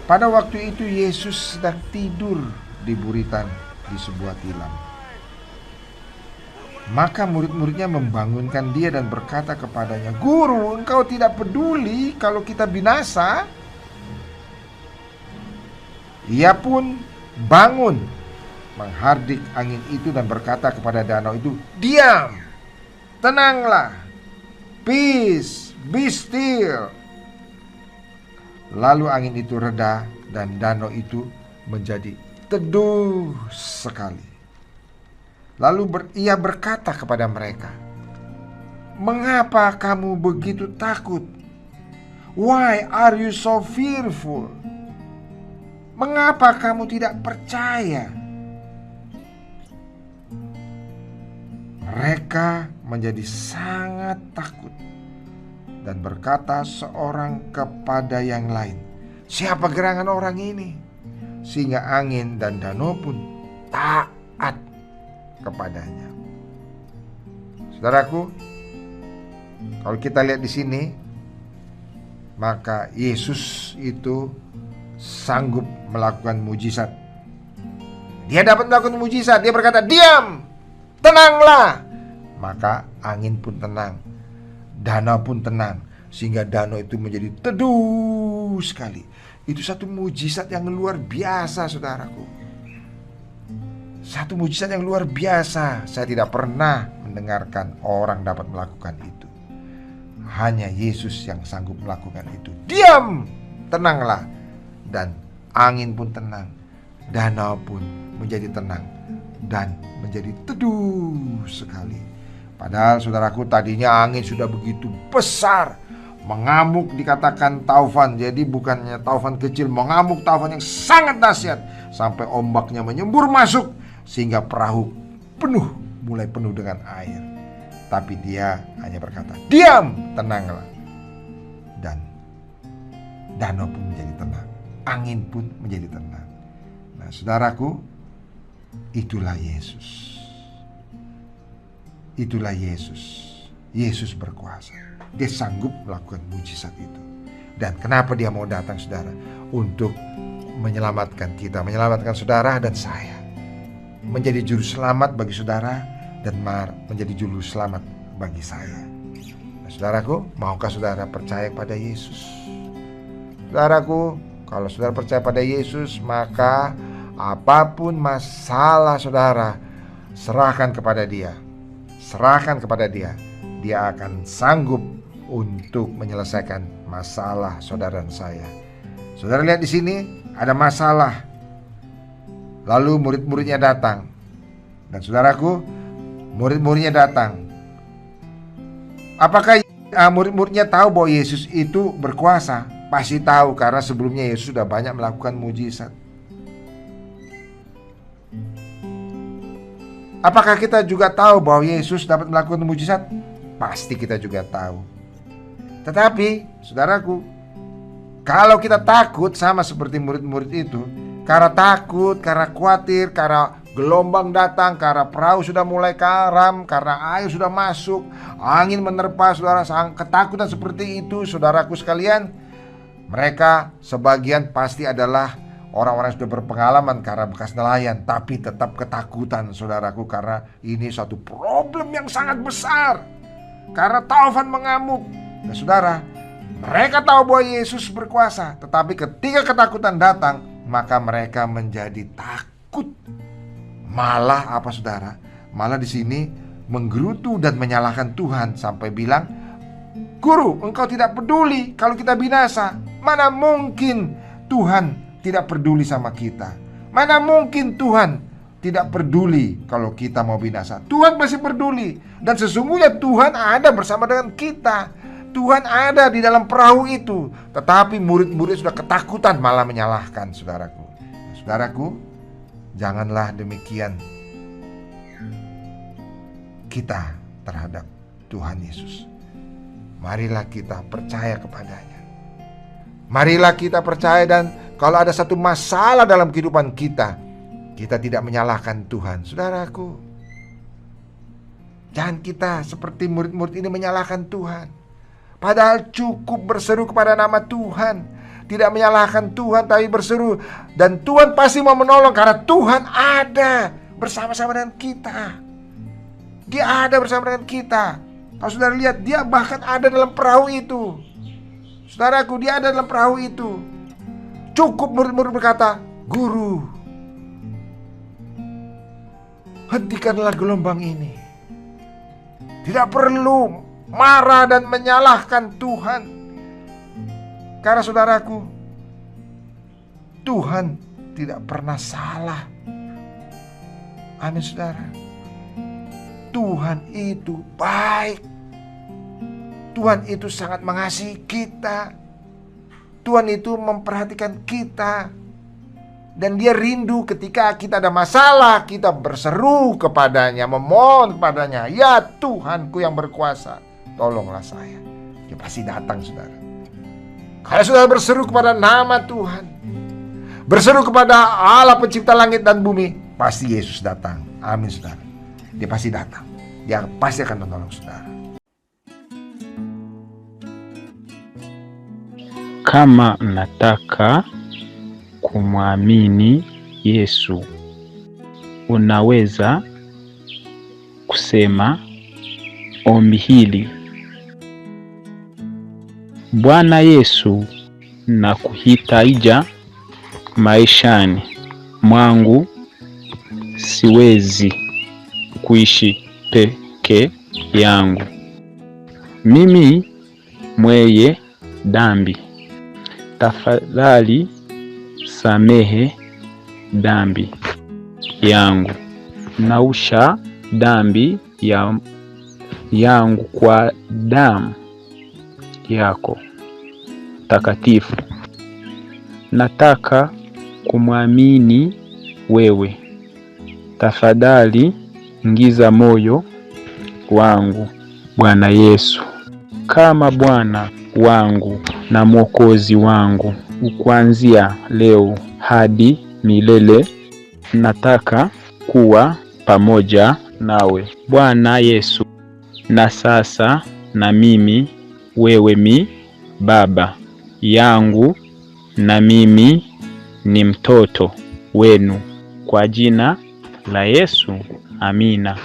Pada waktu itu Yesus sedang tidur di buritan di sebuah tilam. Maka murid-muridnya membangunkan dia dan berkata kepadanya, "Guru, engkau tidak peduli kalau kita binasa?" Ia pun bangun, menghardik angin itu dan berkata kepada danau itu, "Diam, tenanglah, peace, be still." Lalu angin itu reda dan danau itu menjadi teduh sekali. Lalu ia berkata kepada mereka, "Mengapa kamu begitu takut? Why are you so fearful? Mengapa kamu tidak percaya?" Mereka menjadi sangat takut dan berkata seorang kepada yang lain, "Siapa gerangan orang ini? Sehingga angin dan danau pun taat kepadanya." Saudaraku, kalau kita lihat di sini, maka Yesus itu sanggup melakukan mujizat. Dia dapat melakukan mujizat. Dia berkata, "Diam, tenanglah." Maka angin pun tenang, danau pun tenang, sehingga danau itu menjadi teduh sekali. Itu satu mujizat yang luar biasa, saudaraku. Satu mujizat yang luar biasa. Saya tidak pernah mendengarkan orang dapat melakukan itu. Hanya Yesus yang sanggup melakukan itu. "Diam, tenanglah." Dan angin pun tenang, danau pun menjadi tenang dan menjadi teduh sekali. Padahal saudaraku, tadinya angin sudah begitu besar, mengamuk, dikatakan taufan. Jadi bukannya taufan kecil, mengamuk taufan yang sangat dahsyat, sampai ombaknya menyembur masuk sehingga perahu mulai penuh dengan air. Tapi dia hanya berkata, "Diam, tenanglah." Dan danau pun menjadi tenang, angin pun menjadi tenang. Nah, saudaraku, itulah Yesus. Itulah Yesus. Yesus berkuasa. Dia sanggup melakukan mujizat itu. Dan kenapa dia mau datang, saudara? Untuk menyelamatkan kita, menyelamatkan saudara dan saya, menjadi juru selamat bagi saudara dan menjadi juru selamat bagi saya. Nah, saudaraku, maukah saudara percaya pada Yesus? Saudaraku, kalau saudara percaya pada Yesus, maka apapun masalah saudara, serahkan kepada Dia. Serahkan kepada Dia. Dia akan sanggup untuk menyelesaikan masalah saudara dan saya. Saudara lihat di sini ada masalah. Lalu murid-muridnya datang. Dan saudaraku, murid-muridnya datang. Apakah murid-muridnya tahu bahwa Yesus itu berkuasa? Pasti tahu, karena sebelumnya Yesus sudah banyak melakukan mujizat. Apakah kita juga tahu bahwa Yesus dapat melakukan mujizat? Pasti kita juga tahu. Tetapi, saudaraku, kalau kita takut sama seperti murid-murid itu, karena takut, karena khawatir, karena gelombang datang, karena perahu sudah mulai karam, karena air sudah masuk, angin menerpa, saudara, ketakutan seperti itu, saudaraku sekalian, mereka sebagian pasti adalah orang-orang yang sudah berpengalaman karena bekas nelayan, tapi tetap ketakutan, saudaraku, karena ini suatu problem yang sangat besar. Karena taufan mengamuk. Nah, saudara, mereka tahu bahwa Yesus berkuasa, tetapi ketika ketakutan datang, maka mereka menjadi takut. Malah apa, saudara? Malah di sini menggerutu dan menyalahkan Tuhan sampai bilang, "Guru, engkau tidak peduli kalau kita binasa. Mana mungkin Tuhan tidak peduli sama kita. Mana mungkin Tuhan tidak peduli kalau kita mau binasa. Tuhan masih peduli. Dan sesungguhnya Tuhan ada bersama dengan kita. Tuhan ada di dalam perahu itu." Tetapi murid-murid sudah ketakutan, malah menyalahkan, saudaraku. Saudaraku, janganlah demikian kita terhadap Tuhan Yesus. Marilah kita percaya kepadanya. Marilah kita percaya, dan kalau ada satu masalah dalam kehidupan kita, kita tidak menyalahkan Tuhan. Saudaraku, jangan kita seperti murid-murid ini menyalahkan Tuhan. Padahal cukup berseru kepada nama Tuhan. tidak menyalahkan Tuhan, tapi berseru. Dan Tuhan pasti mau menolong karena Tuhan ada bersama-sama dengan kita. Dia ada bersama dengan kita. Kalau saudara lihat, dia bahkan ada dalam perahu itu. Saudaraku, dia ada dalam perahu itu. Cukup murid-murid berkata, "Guru, hentikanlah gelombang ini." Tidak perlu marah dan menyalahkan Tuhan. Karena saudaraku, Tuhan tidak pernah salah. Amin saudara. Tuhan itu baik. Tuhan itu sangat mengasihi kita. Tuhan itu memperhatikan kita. Dan dia rindu ketika kita ada masalah, kita berseru kepadanya, memohon kepadanya, "Ya Tuhanku yang berkuasa, tolonglah saya." Dia pasti datang saudara. Kalau saudara berseru kepada nama Tuhan, berseru kepada Allah pencipta langit dan bumi, pasti Yesus datang. Amin saudara. Dia pasti datang. Dia pasti akan menolong saudara. Kama nataka kumwamini Yesu, unaweza kusema ombi hili: Bwana Yesu, nakuhitaji maishani mwangu. Siwezi kuishi peke yangu. Mimi mwenye dhambi. Tafadhali samehe dhambi yangu. Naosha dhambi yangu kwa damu yako takatifu. Nataka kumwamini wewe. Tafadhali ingiza moyo wangu, Bwana Yesu, kama Bwana wangu na Mwokozi wangu, kuanzia leo hadi milele. Nataka kuwa pamoja nawe, Bwana Yesu. Na sasa na mimi, wewe mi baba yangu na mimi ni mtoto wenu. Kwa jina la Yesu, amina.